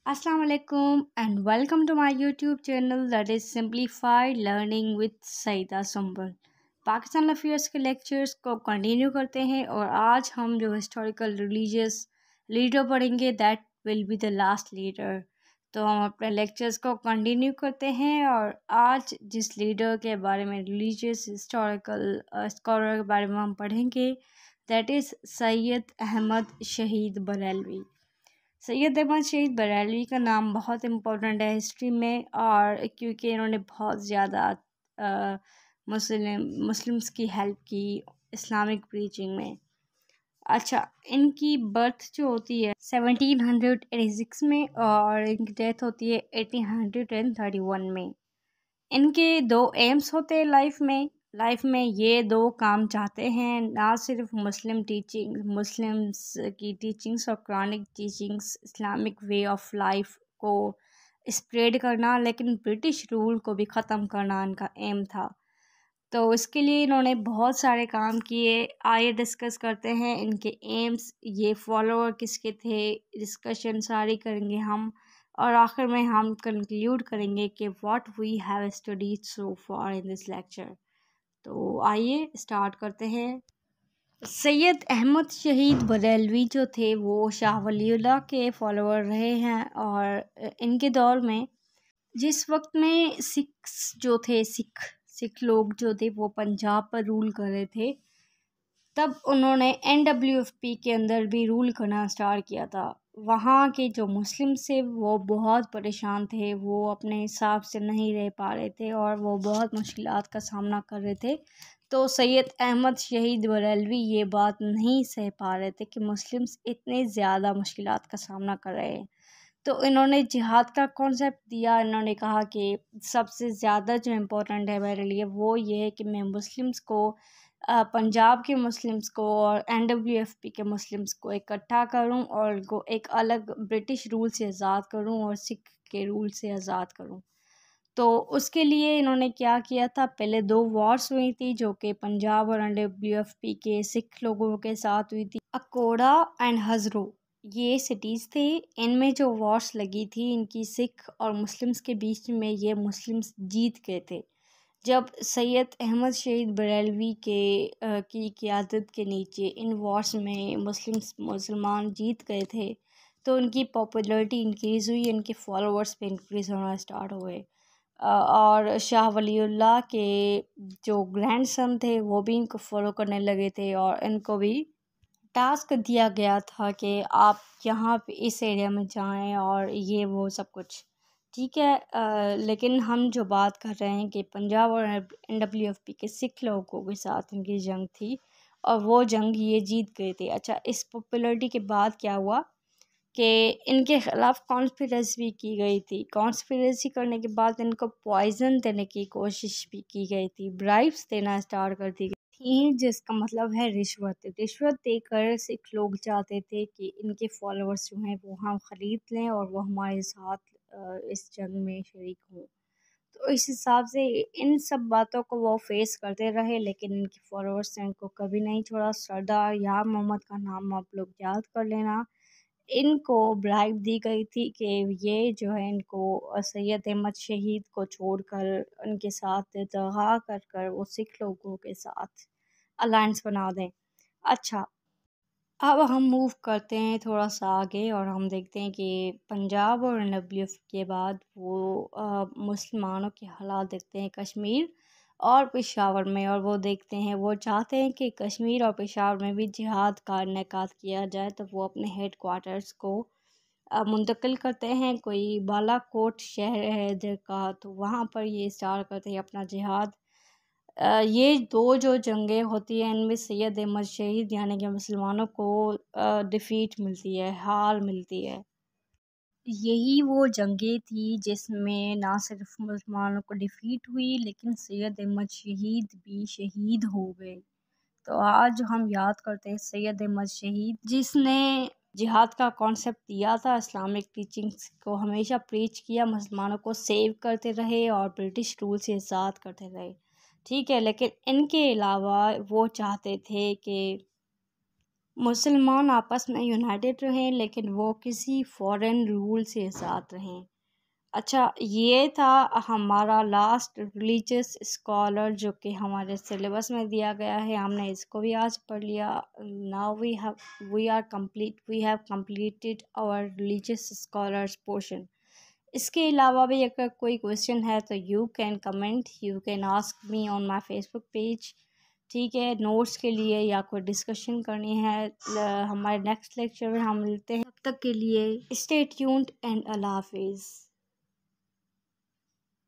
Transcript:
Assalamu alaikum and welcome to my YouTube channel that is Simplified Learning with Saida Sumbal. Pakistan affairs के lectures को continue करते हैं और आज हम जो हिस्टोरिकल रिलीजियस लीडर पढ़ेंगे that will be the last leader. तो हम अपने लेक्चर्स को कंटिन्यू करते हैं और आज जिस लीडर के बारे में रिलीजियस हिस्टोरिकल स्कॉलर के बारे में हम पढ़ेंगे दैट इज़ सैयद अहमद शहीद बरेलवी। सैयद अहमद शहीद बरेलवी का नाम बहुत इम्पोर्टेंट है हिस्ट्री में, और क्योंकि इन्होंने बहुत ज़्यादा मुस्लिम्स की हेल्प की इस्लामिक प्रीचिंग में। अच्छा, इनकी बर्थ जो होती है 1786 में और इनकी डेथ होती है 1831 में। इनके दो एम्स होते हैं लाइफ में ये दो काम चाहते हैं, ना सिर्फ मुस्लिम्स की टीचिंग्स और Quranic teachings Islamic way of life को स्प्रेड करना, लेकिन ब्रिटिश रूल को भी ख़त्म करना इनका एम था। तो इसके लिए इन्होंने बहुत सारे काम किए। आइए डिस्कस करते हैं इनके एम्स, ये फॉलोअर किसके थे, डिस्कशन सारी करेंगे हम, और आखिर में हम कंक्लूड करेंगे कि what we have studied so far in this lecture. तो आइए स्टार्ट करते हैं। सैयद अहमद शहीद बरेलवी जो थे वो शाह वलीउल्लाह के फॉलोअर रहे हैं, और इनके दौर में जिस वक्त में सिख लोग जो थे वो पंजाब पर रूल कर रहे थे, तब उन्होंने NWFP के अंदर भी रूल करना स्टार्ट किया था। वहाँ के जो मुस्लिम थे वो बहुत परेशान थे, वो अपने हिसाब से नहीं रह पा रहे थे और वो बहुत मुश्किलात का सामना कर रहे थे। तो सैयद अहमद शहीद बरेलवी ये बात नहीं सह पा रहे थे कि मुस्लिम्स इतने ज़्यादा मुश्किलात का सामना कर रहे हैं। तो इन्होंने जिहाद का कॉन्सेप्ट दिया। इन्होंने कहा कि सबसे ज़्यादा जो इम्पोर्टेंट है मेरे लिए वो ये है कि मैं मुस्लिम्स को पंजाब के मुस्लिम्स को और NWFP के मुस्लिम्स को इकट्ठा करूं और उनको एक अलग ब्रिटिश रूल से आज़ाद करूं और सिख के रूल से आज़ाद करूं। तो उसके लिए इन्होंने क्या किया था, पहले दो वॉर्स हुई थी जो कि पंजाब और NWFP के सिख लोगों के साथ हुई थी। अकोड़ा एंड हज़रो ये सिटीज़ थे, इनमें जो वॉर्स लगी थी इनकी सिख और मुस्लिम्स के बीच में, ये मुस्लिम्स जीत गए थे। जब सैयद अहमद शहीद बरेलवी की क़ियादत के नीचे इन वॉर्स में मुसलमान जीत गए थे, तो उनकी पॉपुलैरिटी इंक्रीज़ हुई, इनके फॉलोअर्स पे इंक्रीज़ होना स्टार्ट हुए। और शाह वलीउल्लाह के जो ग्रैंडसन थे वो भी इनको फॉलो करने लगे थे, और इनको भी टास्क दिया गया था कि आप यहाँ पे इस एरिया में जाएं और ये वो सब कुछ। ठीक है, लेकिन हम जो बात कर रहे हैं कि पंजाब और NWFP के सिख लोगों के साथ इनकी जंग थी और वो जंग ये जीत गए थे। अच्छा, इस पॉपुलैरिटी के बाद क्या हुआ कि इनके ख़िलाफ़ कॉन्स्पिरेसी भी की गई थी। कॉन्स्पिरेसी करने के बाद इनको पॉइज़न देने की कोशिश भी की गई थी, ब्राइब्स देना स्टार्ट कर दी गई थी, जिसका मतलब है रिश्वत। रिश्वत देकर सिख लोग चाहते थे कि इनके फॉलोअर्स जो हैं वो हम ख़रीद लें और वो हमारे साथ इस जंग में शरीक हों। तो इस हिसाब से इन सब बातों को वो फेस करते रहे, लेकिन इनके फॉलोअर्स ने इनको कभी नहीं छोड़ा। सरदार यार मोहम्मद का नाम आप लोग याद कर लेना। इनको ब्राइब दी गई थी कि ये जो है इनको सैयद अहमद शहीद को छोड़कर उनके साथ दगा कर कर वो सिख लोगों के साथ अलायंस बना दें। अच्छा, अब हम मूव करते हैं थोड़ा सा आगे और हम देखते हैं कि पंजाब और NWF के बाद वो मुसलमानों के हालात देखते हैं कश्मीर और पेशावर में, और वो देखते हैं, वो चाहते हैं कि कश्मीर और पेशावर में भी जिहाद का इनेकाद किया जाए। तो वो अपने हेड क्वार्टर्स को मुंतकिल करते हैं। कोई बालाकोट शहर है इधर का, तो वहाँ पर ये स्टार्ट करते हैं अपना जिहाद। ये दो जो जंगें होती हैं इनमें सैयद अहमद शहीद यानी कि मुसलमानों को डिफ़ीट मिलती है, हार मिलती है। यही वो जंगें थी जिसमें ना सिर्फ मुसलमानों को डिफ़ीट हुई, लेकिन सैयद अहमद शहीद भी शहीद हो गए। तो आज हम याद करते हैं सैयद अहमद शहीद, जिसने जिहाद का कॉन्सेप्ट दिया था, इस्लामिक टीचिंग्स को हमेशा प्रीच किया, मुसलमानों को सेव करते रहे और ब्रिटिश रूल से आज़ाद करते रहे। ठीक है, लेकिन इनके अलावा वो चाहते थे कि मुसलमान आपस में यूनाइटेड रहें, लेकिन वो किसी फॉरेन रूल से आज़ाद रहें। अच्छा, ये था हमारा लास्ट रिलीजियस स्कॉलर जो कि हमारे सिलेबस में दिया गया है। हमने इसको भी आज पढ़ लिया। Now we have completed our religious scholars portion. इसके अलावा भी अगर कोई क्वेश्चन है तो you can comment, you can ask me on my Facebook page. ठीक है, नोट्स के लिए या कोई डिस्कशन करनी है हमारे नेक्स्ट लेक्चर में हम मिलते हैं। तब तक के लिए स्टे ट्यून्ड एंड अल्लाह हाफिज़।